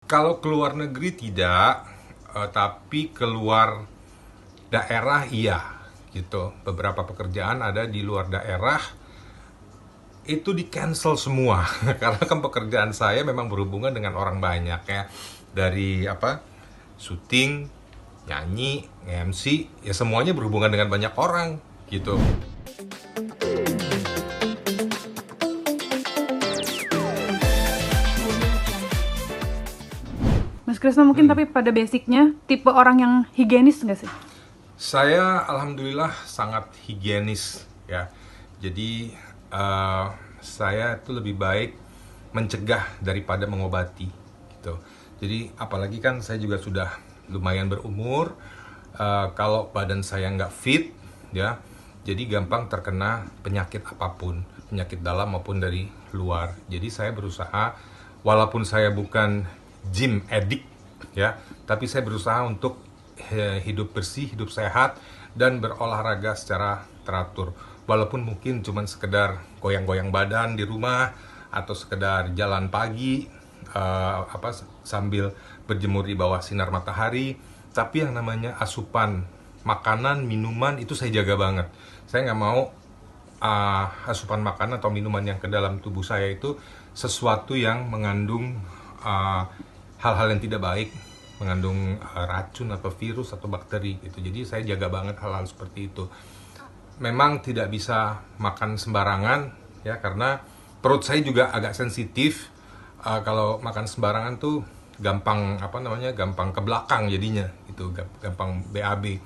Kalau keluar negeri tidak, tapi keluar daerah iya gitu. Beberapa pekerjaan ada di luar daerah itu di cancel semua karena kan pekerjaan saya memang berhubungan dengan orang banyak ya, dari syuting, nyanyi, MC, ya semuanya berhubungan dengan banyak orang gitu. Mas Krisna mungkin tapi pada basicnya tipe orang yang higienis nggak sih? Saya alhamdulillah sangat higienis ya. Jadi saya itu lebih baik mencegah daripada mengobati gitu. Jadi apalagi kan saya juga sudah lumayan berumur. Kalau badan saya nggak fit ya, jadi gampang terkena penyakit apapun, penyakit dalam maupun dari luar. Jadi saya berusaha, walaupun saya bukan gym addict ya, tapi saya berusaha untuk hidup bersih, hidup sehat, dan berolahraga secara teratur. Walaupun mungkin cuma sekedar goyang-goyang badan di rumah atau sekedar jalan pagi sambil berjemur di bawah sinar matahari, tapi yang namanya asupan makanan, minuman itu saya jaga banget. Saya nggak mau asupan makanan atau minuman yang ke dalam tubuh saya itu sesuatu yang mengandung hal-hal yang tidak baik, mengandung racun atau virus atau bakteri gitu. Jadi saya jaga banget hal-hal seperti itu. Memang tidak bisa makan sembarangan ya, karena perut saya juga agak sensitif. Kalau makan sembarangan tuh gampang gampang ke belakang jadinya gitu, gampang BAB.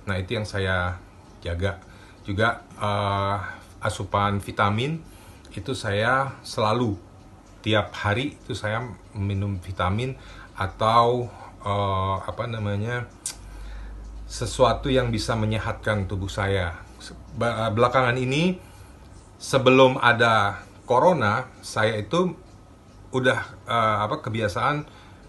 Nah, itu yang saya jaga. Juga asupan vitamin itu saya selalu tiap hari itu saya minum vitamin atau sesuatu yang bisa menyehatkan tubuh saya. Belakangan ini sebelum ada corona, saya itu udah kebiasaan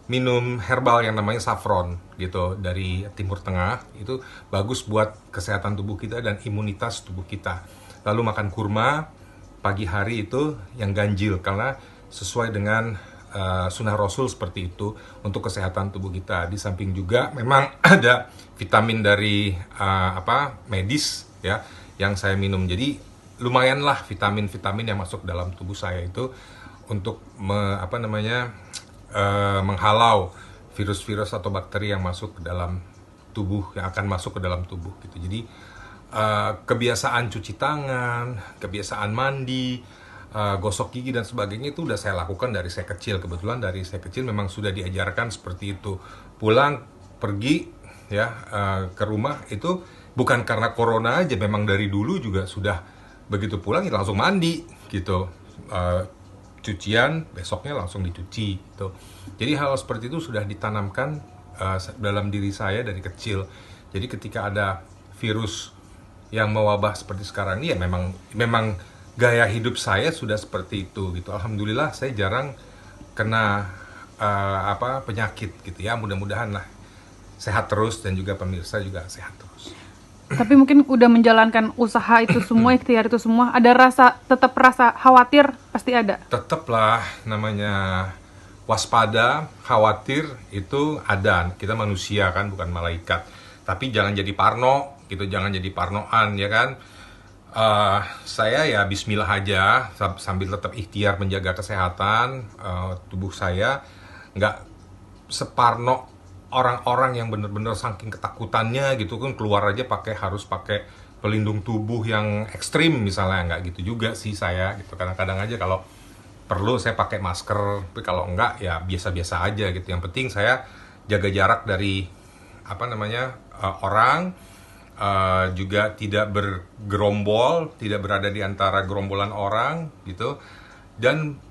minum herbal yang namanya saffron gitu dari Timur Tengah. Itu bagus buat kesehatan tubuh kita dan imunitas tubuh kita. Lalu makan kurma pagi hari itu yang ganjil, karena sesuai dengan sunnah Rasul seperti itu untuk kesehatan tubuh kita. Di samping juga memang ada vitamin dari medis ya yang saya minum. Jadi lumayanlah vitamin-vitamin yang masuk dalam tubuh saya itu untuk menghalau virus-virus atau bakteri yang masuk ke dalam tubuh, yang akan masuk ke dalam tubuh gitu. Jadi kebiasaan cuci tangan, kebiasaan mandi, gosok gigi dan sebagainya itu udah saya lakukan dari saya kecil. Kebetulan dari saya kecil memang sudah diajarkan seperti itu. Pulang pergi ya ke rumah itu bukan karena corona aja, memang dari dulu juga sudah begitu pulang ya langsung mandi gitu. Cucian besoknya langsung dicuci gitu. Jadi hal seperti itu sudah ditanamkan dalam diri saya dari kecil. Jadi ketika ada virus yang mewabah seperti sekarang ini ya memang gaya hidup saya sudah seperti itu gitu. Alhamdulillah saya jarang kena penyakit gitu ya. Mudah-mudahan lah sehat terus dan juga pemirsa juga sehat terus. Tapi mungkin udah menjalankan usaha itu semua, ikhtiar itu semua, ada tetap rasa khawatir pasti ada. Tetaplah namanya waspada, khawatir itu ada. Kita manusia kan, bukan malaikat. Tapi jangan jadi parno gitu, jangan jadi parnoan ya kan. Saya ya bismillah aja sambil tetap ikhtiar menjaga kesehatan tubuh saya, nggak separno orang-orang yang bener-bener saking ketakutannya gitu kan keluar aja harus pakai pelindung tubuh yang ekstrim misalnya. Nggak gitu juga sih saya gitu. Kadang-kadang aja kalau perlu saya pakai masker, tapi kalau enggak ya biasa-biasa aja gitu. Yang penting saya jaga jarak dari orang, juga tidak bergerombol, tidak berada di antara gerombolan orang gitu, dan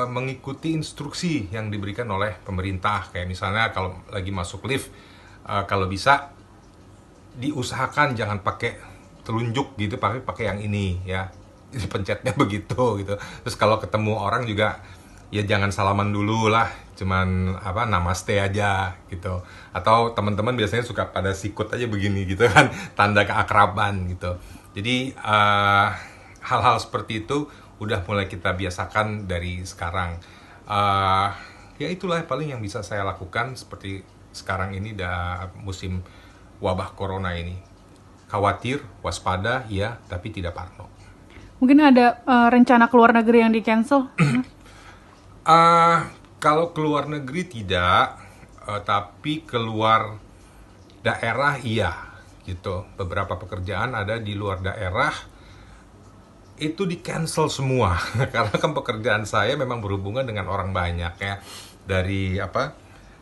mengikuti instruksi yang diberikan oleh pemerintah. Kayak misalnya kalau lagi masuk lift, kalau bisa diusahakan jangan pakai telunjuk gitu, pakai yang ini ya, pencetnya begitu gitu. Terus kalau ketemu orang juga ya jangan salaman dulu lah, cuman namaste aja gitu. Atau teman-teman biasanya suka pada sikut aja begini gitu kan, tanda keakraban gitu. Jadi hal-hal seperti itu udah mulai kita biasakan dari sekarang. ya itulah paling yang bisa saya lakukan seperti sekarang ini musim wabah corona ini. Khawatir, waspada, iya, tapi tidak parno. Mungkin ada rencana keluar negeri yang di cancel? Kalau keluar negeri tidak, tapi keluar daerah iya, gitu. Beberapa pekerjaan ada di luar daerah itu di cancel semua karena kan pekerjaan saya memang berhubungan dengan orang banyak ya, dari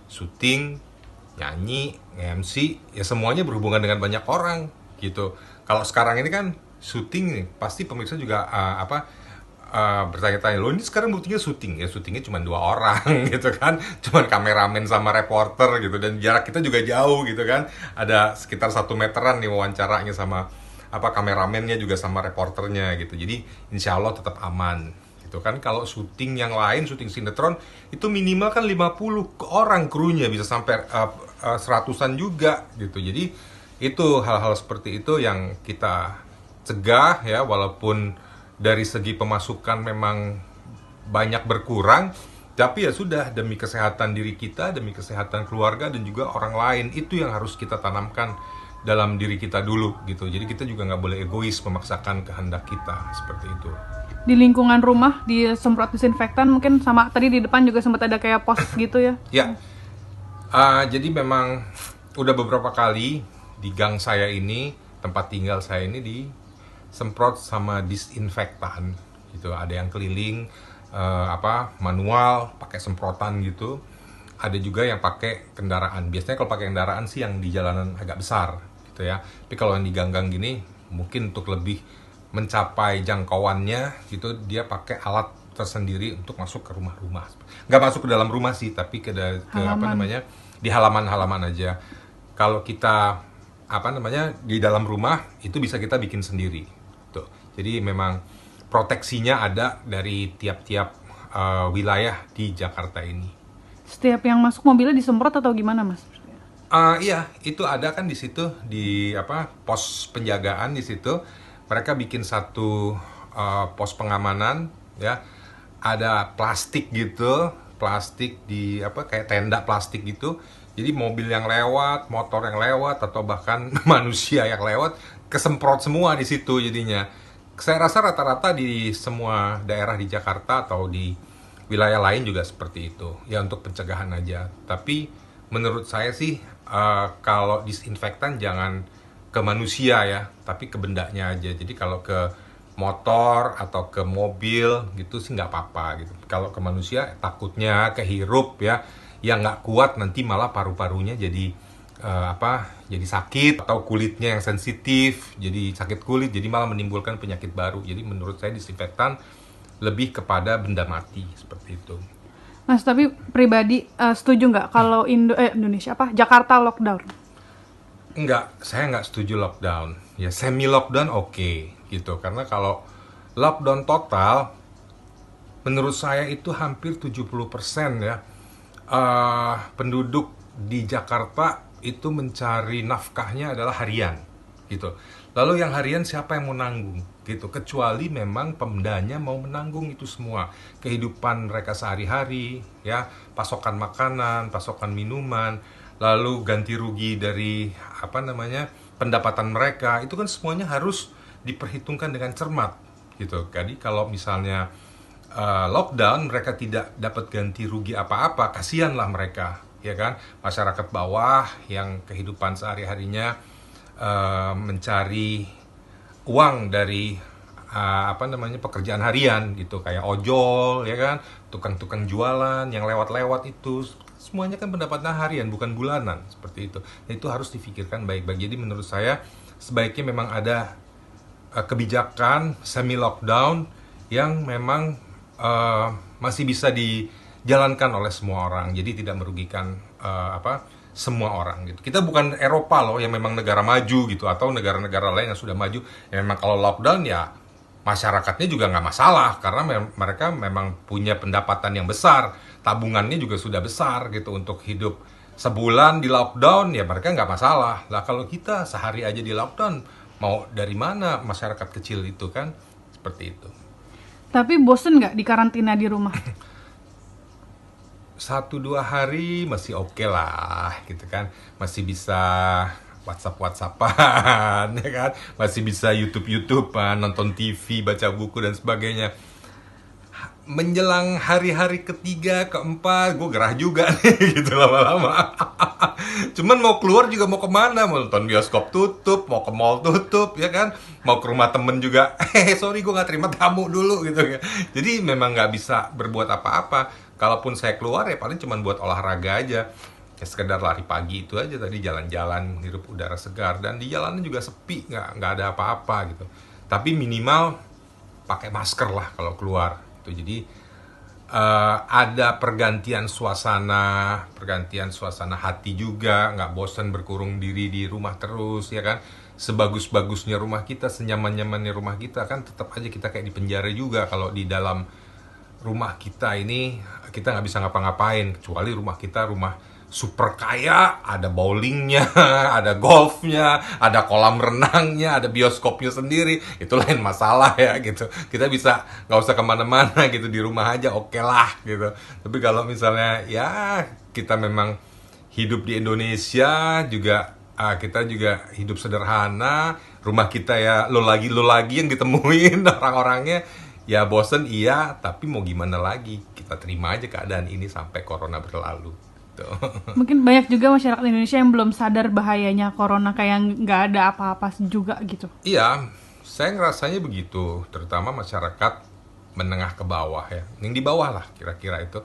syuting, nyanyi, MC, ya semuanya berhubungan dengan banyak orang gitu. Kalau sekarang ini kan syuting nih, pasti pemirsa juga bertanya-tanya, lo ini sekarang buktinya syuting, ya syutingnya cuma 2 orang gitu kan, cuma kameramen sama reporter gitu, dan jarak kita juga jauh gitu kan, ada sekitar 1 meteran nih wawancaranya sama kameramennya juga sama reporternya gitu, jadi insya Allah tetap aman gitu kan. Kalau syuting yang lain, syuting sinetron itu minimal kan 50 orang krunya, bisa sampai seratusan juga gitu. Jadi itu hal-hal seperti itu yang kita cegah ya, walaupun dari segi pemasukan memang banyak berkurang, tapi ya sudah, demi kesehatan diri kita, demi kesehatan keluarga dan juga orang lain, itu yang harus kita tanamkan dalam diri kita dulu gitu. Jadi kita juga nggak boleh egois memaksakan kehendak kita seperti itu. Di lingkungan rumah disemprot disinfektan, mungkin sama tadi di depan juga sempat ada kayak pos gitu ya? Ya, jadi memang udah beberapa kali di gang saya ini, tempat tinggal saya ini disemprot sama disinfektan gitu. Ada yang keliling manual pakai semprotan gitu. Ada juga yang pakai kendaraan. Biasanya kalau pakai kendaraan sih yang di jalanan agak besar gitu ya. Tapi kalau yang di gang-gang gini, mungkin untuk lebih mencapai jangkauannya gitu, dia pakai alat tersendiri untuk masuk ke rumah-rumah. Nggak masuk ke dalam rumah sih, tapi di halaman-halaman aja. Kalau kita di dalam rumah itu bisa kita bikin sendiri tuh. Jadi memang proteksinya ada dari tiap-tiap wilayah di Jakarta ini. Setiap yang masuk mobilnya disemprot atau gimana, Mas? Iya, itu ada kan di situ, di pos penjagaan di situ. Mereka bikin satu pos pengamanan ya. Ada plastik gitu, plastik di kayak tenda plastik gitu. Jadi mobil yang lewat, motor yang lewat, atau bahkan manusia yang lewat, kesemprot semua di situ jadinya. Saya rasa rata-rata di semua daerah di Jakarta atau di wilayah lain juga seperti itu. Ya untuk pencegahan aja. Tapi menurut saya sih kalau disinfektan jangan ke manusia ya, tapi ke bendanya aja. Jadi kalau ke motor atau ke mobil gitu sih nggak apa-apa gitu. Kalau ke manusia takutnya kehirup ya, yang nggak kuat nanti malah paru-parunya jadi jadi sakit, atau kulitnya yang sensitif jadi sakit kulit, jadi malah menimbulkan penyakit baru. Jadi menurut saya disinfektan lebih kepada benda mati seperti itu. Mas, tapi pribadi setuju nggak kalau Indonesia Jakarta lockdown? Enggak, saya nggak setuju lockdown. Ya semi lockdown oke, gitu. Karena kalau lockdown total, menurut saya itu hampir 70% ya penduduk di Jakarta itu mencari nafkahnya adalah harian, gitu. Lalu yang harian siapa yang mau nanggung, gitu? Kecuali memang pemdanya mau menanggung itu semua, kehidupan mereka sehari-hari, ya, pasokan makanan, pasokan minuman, lalu ganti rugi dari pendapatan mereka, itu kan semuanya harus diperhitungkan dengan cermat, gitu. Jadi kalau misalnya lockdown mereka tidak dapat ganti rugi apa-apa, kasihanlah mereka, ya kan, masyarakat bawah yang kehidupan sehari-harinya mencari uang dari pekerjaan harian gitu, kayak ojol ya kan, tukang-tukang jualan yang lewat-lewat, itu semuanya kan pendapatan harian bukan bulanan seperti itu. Nah, itu harus difikirkan baik-baik. Jadi menurut saya sebaiknya memang ada kebijakan semi lockdown yang memang masih bisa dijalankan oleh semua orang, jadi tidak merugikan semua orang gitu. Kita bukan Eropa loh yang memang negara maju gitu, atau negara-negara lain yang sudah maju yang memang kalau lockdown ya masyarakatnya juga nggak masalah, karena mereka memang punya pendapatan yang besar, tabungannya juga sudah besar gitu untuk hidup. Sebulan di lockdown ya mereka nggak masalah lah. Kalau kita sehari aja di lockdown, mau dari mana masyarakat kecil itu kan, seperti itu. Tapi bosen nggak di karantina di rumah? 1-2 hari masih oke lah gitu kan, masih bisa WhatsApp-WhatsAppan ya kan, masih bisa YouTube-YouTubean, nonton TV, baca buku dan sebagainya. Menjelang hari-hari ketiga, keempat, gue gerah juga nih gitu lama-lama. Cuman mau keluar juga mau kemana? Mau nonton bioskop tutup, mau ke mall tutup ya kan, mau ke rumah temen juga. Sorry gue nggak terima tamu dulu gitu ya. Jadi memang nggak bisa berbuat apa-apa. Kalaupun saya keluar ya paling cuman buat olahraga aja. Ya sekedar lari pagi itu aja tadi, jalan-jalan, hirup udara segar, dan di jalanan juga sepi, nggak ada apa-apa gitu. Tapi minimal pakai masker lah kalau keluar. Gitu. Jadi ada pergantian suasana hati juga, nggak bosan berkurung diri di rumah terus ya kan. Sebagus-bagusnya rumah kita, senyaman-nyamannya rumah kita kan, tetap aja kita kayak di penjara juga kalau di dalam rumah kita ini. Kita nggak bisa ngapa-ngapain kecuali rumah kita rumah super kaya, ada bowlingnya, ada golfnya, ada kolam renangnya, ada bioskopnya sendiri. Itu lain masalah ya gitu. Kita bisa nggak usah kemana-mana gitu, di rumah aja oke lah gitu. Tapi kalau misalnya ya kita memang hidup di Indonesia juga, kita juga hidup sederhana. Rumah kita ya lo lagi yang ditemuin orang-orangnya. Ya bosen iya, tapi mau gimana lagi, kita terima aja keadaan ini sampai corona berlalu gitu. Mungkin banyak juga masyarakat Indonesia yang belum sadar bahayanya corona, kayak nggak ada apa-apa juga gitu. Iya, saya ngerasanya begitu, terutama masyarakat menengah ke bawah ya, yang di bawah lah kira-kira itu.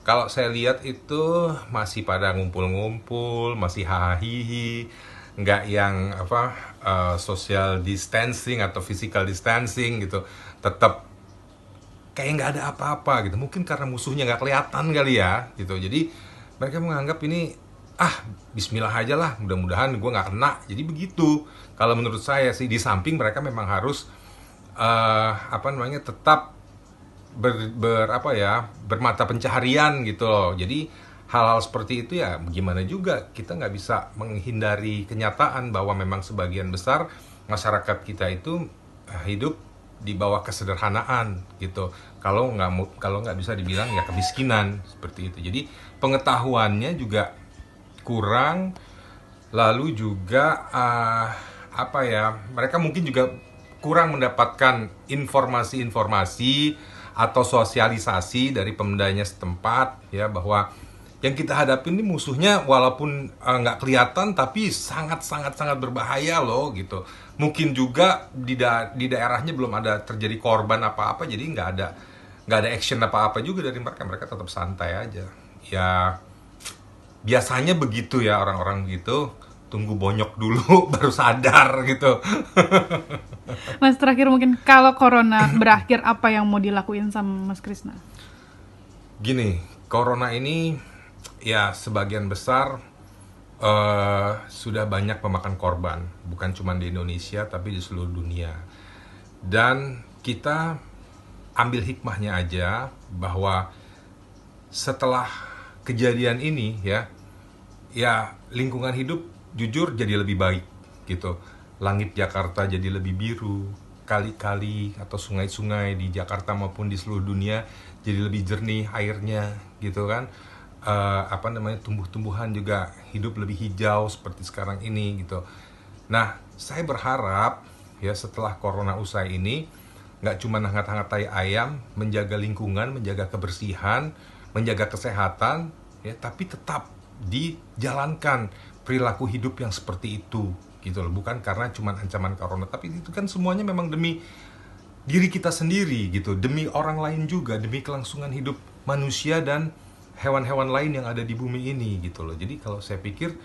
Kalau saya lihat itu masih pada ngumpul-ngumpul, masih hahihi, nggak yang social distancing atau physical distancing gitu. Tetap kayak nggak ada apa-apa gitu. Mungkin karena musuhnya nggak kelihatan kali ya gitu. Jadi mereka menganggap ini Bismillah aja lah, mudah-mudahan gue nggak kena. Jadi begitu. Kalau menurut saya sih, di samping mereka memang harus tetap bermata pencaharian gitu loh. Jadi hal-hal seperti itu ya gimana juga, kita nggak bisa menghindari kenyataan bahwa memang sebagian besar masyarakat kita itu hidup di bawah kesederhanaan gitu. Kalau nggak bisa dibilang ya kemiskinan seperti itu. Jadi pengetahuannya juga kurang, lalu juga mereka mungkin juga kurang mendapatkan informasi-informasi atau sosialisasi dari pemdanya setempat ya, bahwa yang kita hadapi ini musuhnya walaupun nggak kelihatan tapi sangat berbahaya loh gitu. Mungkin juga di daerahnya belum ada terjadi korban apa-apa, jadi nggak ada action apa-apa juga dari mereka tetap santai aja. Ya biasanya begitu ya, orang-orang gitu tunggu bonyok dulu baru sadar gitu. Mas, terakhir mungkin, kalau corona berakhir apa yang mau dilakuin sama Mas Krisna? Gini, corona ini ya sebagian besar sudah banyak memakan korban, bukan cuma di Indonesia tapi di seluruh dunia. Dan kita ambil hikmahnya aja bahwa setelah kejadian ini ya lingkungan hidup jujur jadi lebih baik gitu. Langit Jakarta jadi lebih biru, kali-kali atau sungai-sungai di Jakarta maupun di seluruh dunia jadi lebih jernih airnya gitu kan. Tumbuh-tumbuhan juga hidup lebih hijau seperti sekarang ini gitu. Nah, saya berharap ya setelah corona usai ini nggak cuma hangat-hangat ayam, menjaga lingkungan, menjaga kebersihan, menjaga kesehatan ya, tapi tetap dijalankan perilaku hidup yang seperti itu gitu loh. Bukan karena cuma ancaman corona, tapi itu kan semuanya memang demi diri kita sendiri gitu, demi orang lain juga, demi kelangsungan hidup manusia dan hewan-hewan lain yang ada di bumi ini gitu loh. Jadi kalau saya pikir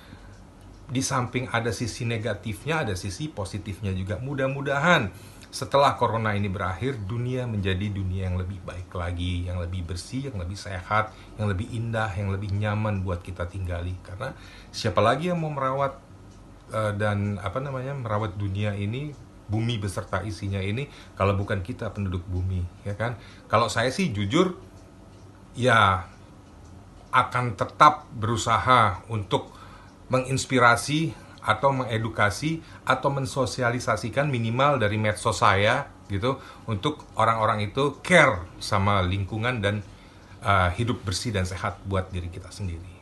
di samping ada sisi negatifnya, ada sisi positifnya juga. Mudah-mudahan setelah corona ini berakhir, dunia menjadi dunia yang lebih baik lagi, yang lebih bersih, yang lebih sehat, yang lebih indah, yang lebih nyaman buat kita tinggali. Karena siapa lagi yang mau merawat merawat dunia ini, bumi beserta isinya ini, kalau bukan kita penduduk bumi, ya kan? Kalau saya sih jujur ya akan tetap berusaha untuk menginspirasi atau mengedukasi atau mensosialisasikan minimal dari medsos saya gitu, untuk orang-orang itu care sama lingkungan dan hidup bersih dan sehat buat diri kita sendiri.